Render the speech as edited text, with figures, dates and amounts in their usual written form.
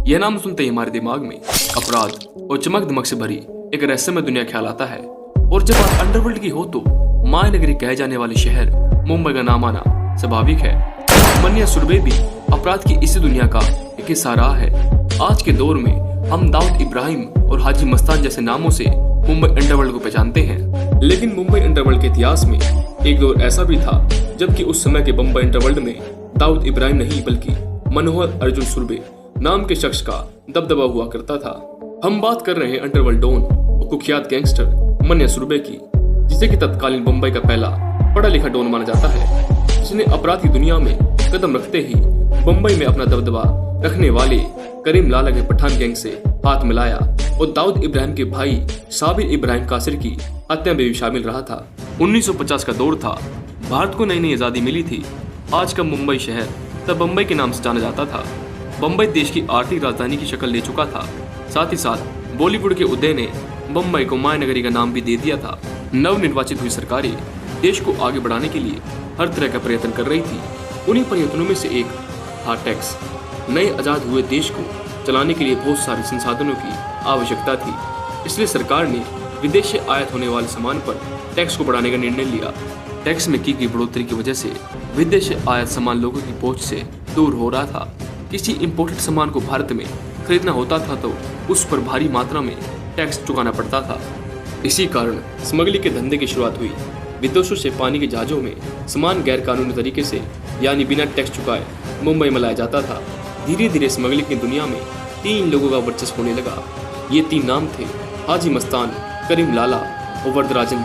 यह नाम सुनते ही हमारे दिमाग में अपराध और चमक दमक से भरी एक रहस्यमय दुनिया ख्याल आता है। और जब बात अंडरवर्ल्ड की हो तो माया नगरी कहे जाने वाले शहर मुंबई का नाम आना स्वाभाविक है। मन्या सुरभि भी अपराध की इसी दुनिया का एक हिस्सा रहा है। आज के दौर में हम दाऊद इब्राहिम और हाजी मस्तान जैसे नामों से मुंबई अंडरवर्ल्ड को पहचानते हैं, लेकिन मुंबई अंडरवर्ल्ड के इतिहास में एक दौर ऐसा भी था जबकि उस समय के मुंबई अंडरवर्ल्ड में दाऊद इब्राहिम नहीं बल्कि मनोहर अर्जुन सुरभि नाम के शख्स का दबदबा हुआ करता था। हम बात कर रहे हैं अंडरवर्ल्ड डॉन और कुख्यात गैंगस्टर मन्या सुरभि की, जिसे कि तत्कालीन मुंबई का पहला पढ़ा लिखा डॉन माना जाता है, जिसने अपराध की दुनिया में कदम रखते ही मुंबई में अपना दबदबा रखने वाले करीम लाला के पठान गैंग से हाथ मिलाया और दाऊद इब्राहिम के भाई साबिर इब्राहिम कासिर की हत्या में भी शामिल रहा था। 1950 का दौर था, भारत को नई नई आजादी मिली थी। आज का मुंबई शहर तब बम्बई के नाम से जाना जाता था। बम्बई देश की आर्थिक राजधानी की शक्ल ले चुका था। साथ ही साथ बॉलीवुड के उदय ने बम्बई को माया नगरी का नाम भी दे दिया था। नव निर्वाचित हुई सरकारें देश को आगे बढ़ाने के लिए हर तरह का प्रयत्न कर रही थी। उन्हीं प्रयत्नों में से एक था टैक्स। नए आजाद हुए देश को चलाने के लिए बहुत सारे संसाधनों की आवश्यकता थी, इसलिए सरकार ने विदेश से आयात होने वाले सामान पर टैक्स को बढ़ाने का निर्णय लिया। टैक्स में की गई बढ़ोतरी की वजह से विदेश से आयात सामान लोगों की पहुंच से दूर हो रहा था। किसी इंपोर्टेड सामान को भारत में खरीदना होता था तो उस पर भारी मात्रा में टैक्स चुकाना पड़ता था। इसी कारण स्मगलिंग के धंधे की शुरुआत हुई। विदेशों से पानी के जहाजों में सामान गैर कानूनी तरीके से यानी बिना टैक्स चुकाए मुंबई में लाया जाता था। धीरे धीरे स्मगलिंग की दुनिया में 3 लोगों का वर्चस्व होने लगा। ये 3 नाम थे हाजी मस्तान, करीम लाला और वरदराजन।